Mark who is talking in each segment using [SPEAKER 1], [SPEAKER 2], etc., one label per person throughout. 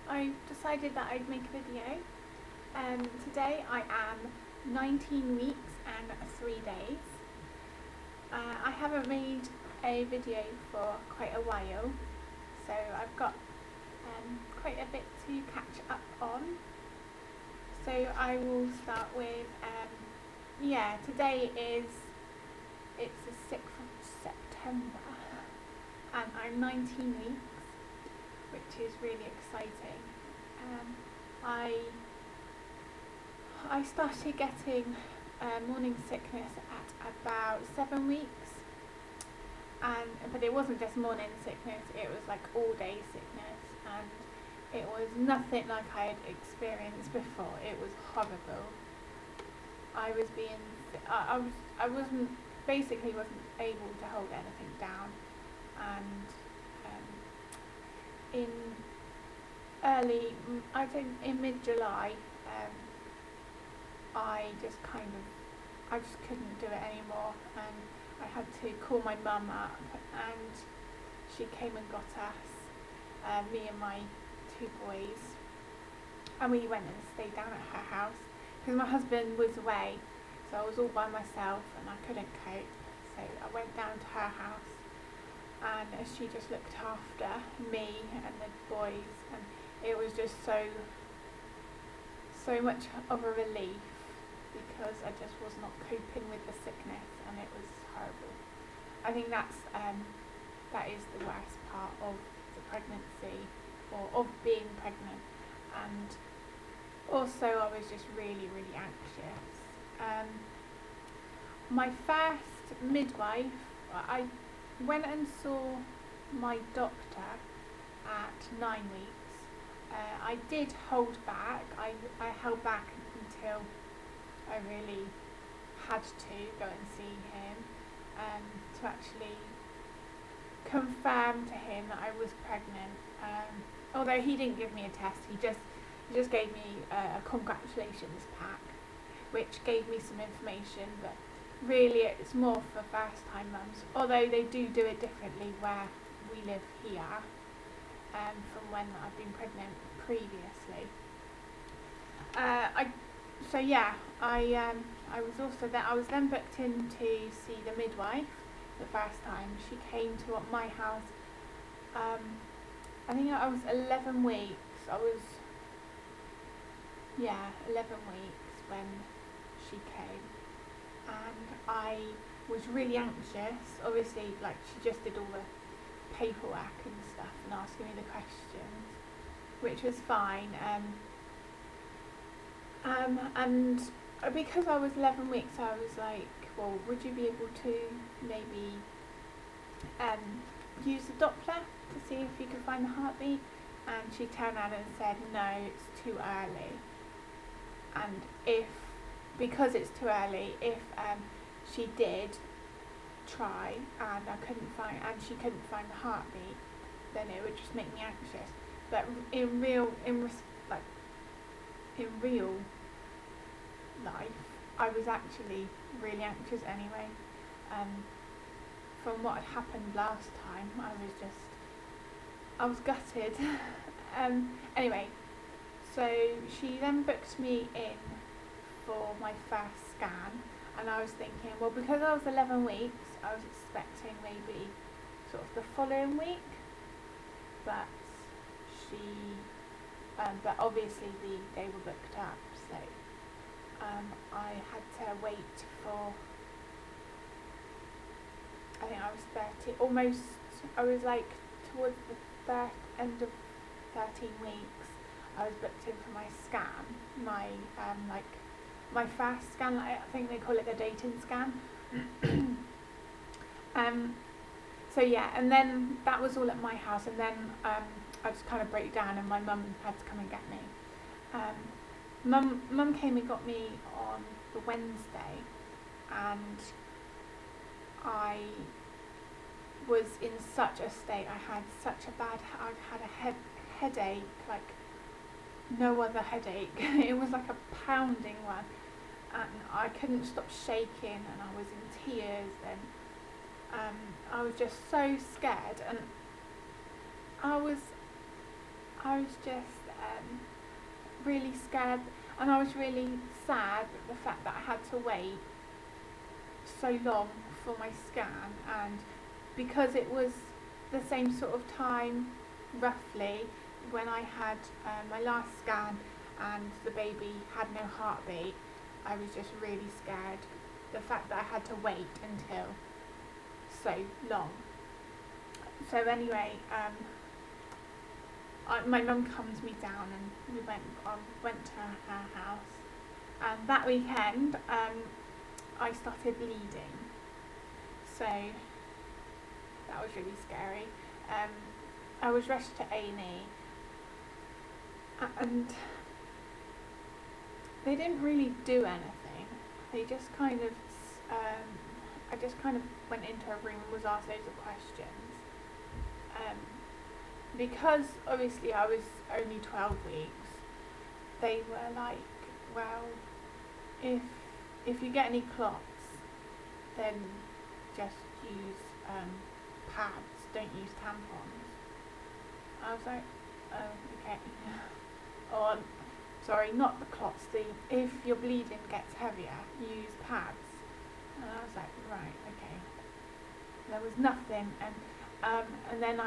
[SPEAKER 1] I decided that I'd make a video. Today I am 19 weeks and 3 days. I haven't made a video for quite a while, so I've got quite a bit to catch up on. So I will start with, today it's the 6th of September and I'm 19 weeks, which is really exciting. I started getting morning sickness at about 7 weeks, but it wasn't just morning sickness, it was like all day sickness, and it was nothing like I had experienced before. It was horrible. I wasn't able to hold anything down, and in mid-July, I just couldn't do it anymore, and I had to call my mum up, and she came and got us, me and my 2 boys, and we went and stayed down at her house because my husband was away, so I was all by myself and I couldn't cope. So I went down to her house, and she just looked after me and the boys, and it was just so much of a relief, because I just was not coping with the sickness, and it was horrible. I think that is the worst part of the pregnancy, or of being pregnant. And also I was just really, really anxious. My first midwife, I went and saw my doctor at 9 weeks. I did hold back. I held back until I really had to go and see him, to actually confirm to him that I was pregnant. Although he didn't give me a test, he just gave me a congratulations pack, which gave me some information, but really it's more for first time mums, although they do it differently where we live here, from when I've been pregnant previously. I was also there. I was then booked in to see the midwife the first time. She came to my house. I think I was 11 weeks. 11 weeks when she came, and I was really anxious. Obviously, like, she just did all the paperwork and stuff and asking me the questions, which was fine. And because I was 11 weeks, I was like, well, would you be able to maybe use the Doppler to see if you could find the heartbeat? And she turned around and said, no, it's too early. And because it's too early, if she did try and she couldn't find the heartbeat, then it would just make me anxious. But in real life, I was actually really anxious anyway. From what had happened last time, I was gutted. Anyway, so she then booked me in for my first scan, and I was thinking, well, because I was 11 weeks, I was expecting maybe sort of the following week, but but obviously they were booked up, so I had to wait for, I think I was I was like towards the end of 13 weeks, I was booked in for my scan, my first scan, I think they call it the dating scan. And then that was all at my house, and then I just kind of broke down, and my mum had to come and get me. Mum came and got me on the Wednesday, and I was in such a state. I had a headache, like no other headache. It was like a pounding one, and I couldn't stop shaking, and I was in tears, and I was just so scared, and I was I was just really scared, and I was really sad at the fact that I had to wait so long for my scan, and because it was the same sort of time roughly when I had my last scan and the baby had no heartbeat, I was just really scared. The fact that I had to wait until so long. So anyway, my mum calmed me down and we went to her house. And that weekend, I started bleeding. So that was really scary. I was rushed to A&E, and they didn't really do anything. They just kind of, I just kind of went into a room and was asked loads of questions. Because obviously I was only 12 weeks, they were like, well, if you get any clots, then just use pads, don't use tampons. I was like, oh, okay. Or, sorry, not the clots, if your bleeding gets heavier, use pads. And I was like, right, okay. There was nothing, and then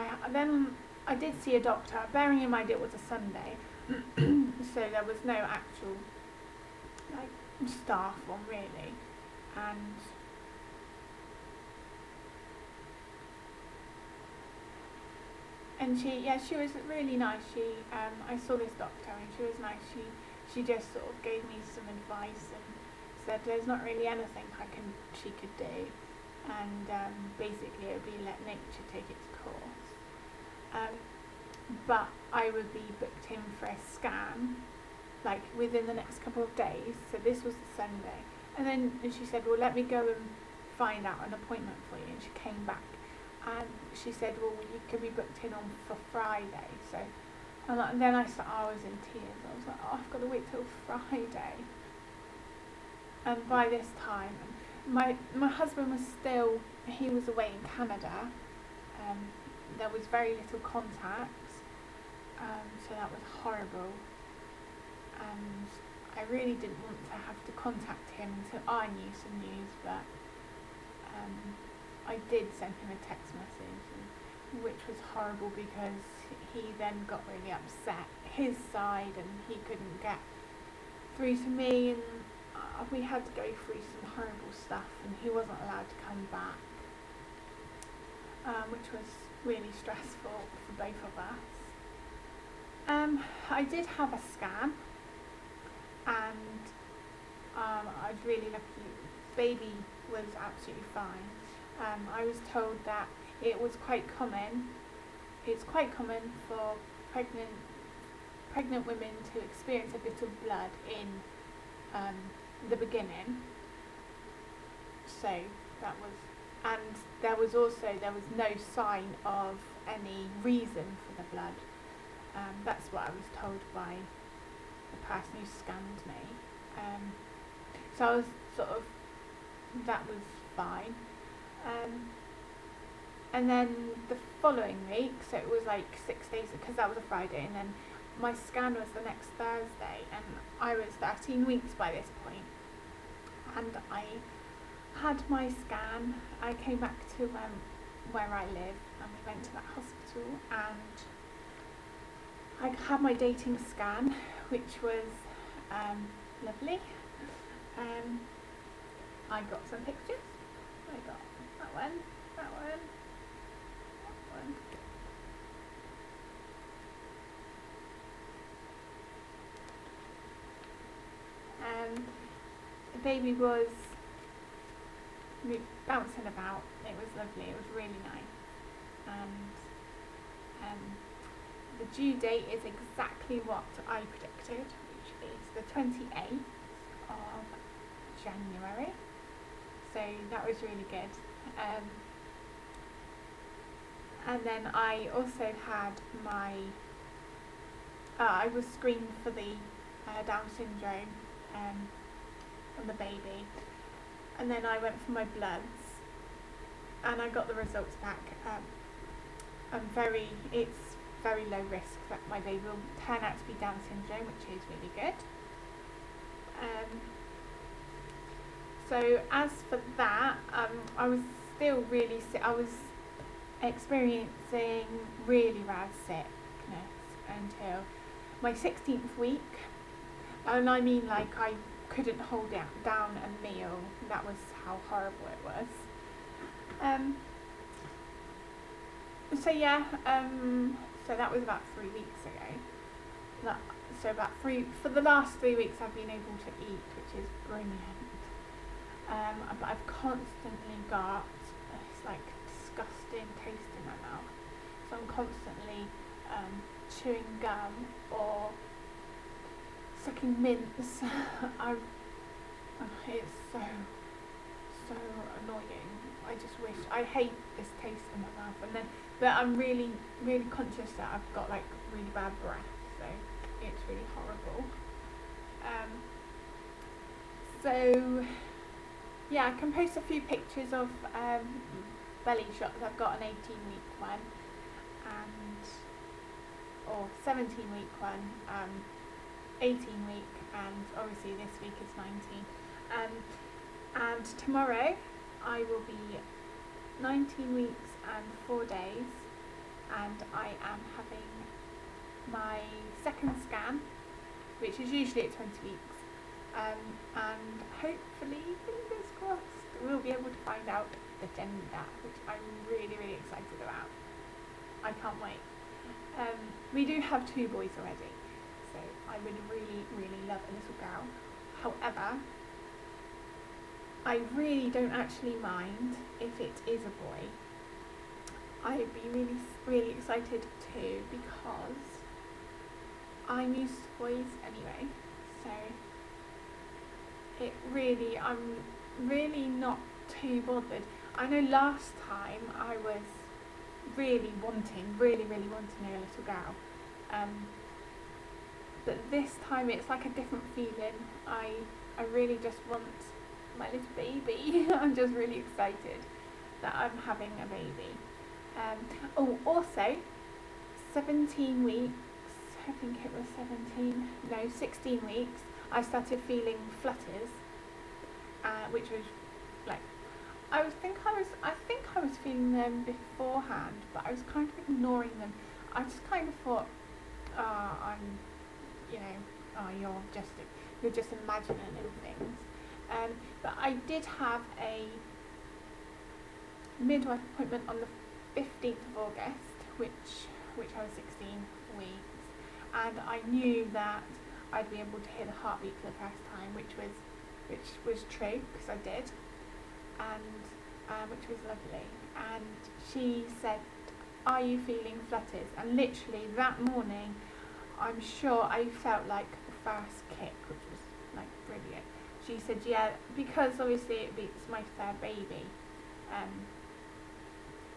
[SPEAKER 1] I did see a doctor, bearing in mind it was a Sunday, so there was no actual like staff on really, and she was really nice. I saw this doctor and she was nice. She just sort of gave me some advice and said there's not really anything she could do, and basically it would be let nature take its course. But I would be booked in for a scan like within the next couple of days. So this was the Sunday, and then she said, well, let me go and find out an appointment for you. And she came back and she said, well, you could be booked in for Friday. So and then I was in tears. I was like, oh, I've got to wait till Friday. And by this time, my husband was he was away in Canada. There was very little contact, so that was horrible. And I really didn't want to have to contact him until I knew some news, but I did send him a text message, which was horrible because he then got really upset his side and he couldn't get through to me, and we had to go through some horrible stuff and he wasn't allowed to come back, which was really stressful for both of us. I did have a scan, and I was really lucky. Baby was absolutely fine. I was told that it was quite common. It's quite common for pregnant women to experience a bit of blood in the beginning. So that was, and there was no sign of any reason for the blood. That's what I was told by the person who scanned me. So I was that was fine. And then the following week, so it was like 6 days, because that was a Friday, and then my scan was the next Thursday, and I was 13 weeks by this point. And I had my scan. I came back to where I live, and we went to that hospital, and I had my dating scan, which was lovely. I got some pictures. I got that one. The baby was bouncing about. It was lovely. It was really nice. And the due date is exactly what I predicted, which is the 28th of January. So that was really good. And then I also had I was screened for the Down syndrome on the baby, and then I went for my bloods, and I got the results back. It's very low risk that my baby will turn out to be Down syndrome, which is really good. So as for that, I was still really sick. I was experiencing really bad sickness until my 16th week, and I mean, like, I couldn't hold down a meal. That was how horrible it was. So that was about 3 weeks ago. For the last 3 weeks I've been able to eat, which is brilliant. But I've constantly got this like disgusting taste in my mouth. So I'm constantly chewing gum or sucking mints. It's so annoying. I just wish, I hate this taste in my mouth, but I'm really conscious that I've got like really bad breath, so it's really horrible. So yeah, I can post a few pictures of belly shots. I've got an 18-week one or 17-week one, 18-week, and obviously this week is 19. And tomorrow I will be 19 weeks and 4 days, and I am having my second scan, which is usually at 20 weeks, and hopefully, fingers crossed, we'll be able to find out the gender, which I'm really excited about. I can't wait. We do have 2 boys already, so I would really love a little girl. However, I really don't actually mind if it is a boy. I'd be really excited too, because I'm used to boys anyway, so I'm really not too bothered. I know last time I was really wanting a little girl, but this time it's like a different feeling. I really just want my little baby. I'm just really excited that I'm having a baby. Also 17 weeks, I think it was 16 weeks, I started feeling flutters, which was like, I think I was feeling them beforehand, but I was kind of ignoring them. I just kind of thought, you're just imagining things. But I did have a midwife appointment on the 15th of August, which I was 16 weeks, and I knew that I'd be able to hear the heartbeat for the first time, which was true, because I did, and which was lovely. And she said, "Are you feeling flutters?" And literally that morning, I'm sure I felt like the first kick, which was like brilliant. She said, yeah, because obviously it's my third baby,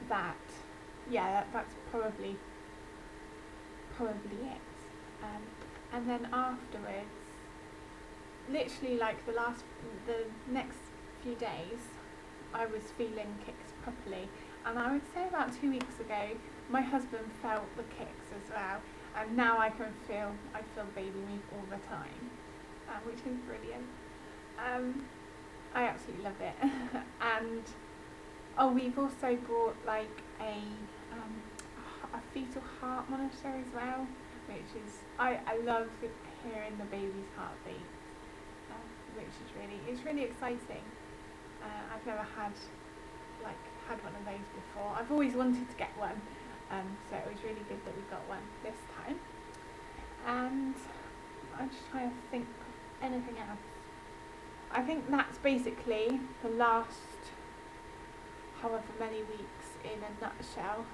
[SPEAKER 1] that's probably it. And then afterwards, literally like the next few days, I was feeling kicks properly. And I would say about 2 weeks ago, my husband felt the kicks as well. And now I feel baby move all the time, which is brilliant. I absolutely love it. And we've also brought like a fetal heart monitor as well, which is, I love hearing the baby's heartbeat, which is really exciting. I've never had one of those before. I've always wanted to get one, so it was really good that we got one this time. And I'm just trying to think of anything else. I think that's basically the last however many weeks in a nutshell.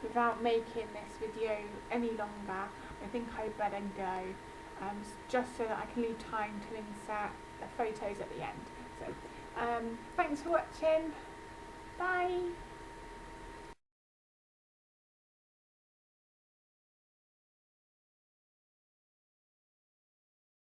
[SPEAKER 1] Without making this video any longer, I think I'd better go, just so that I can leave time to insert the photos at the end. So thanks for watching. Bye.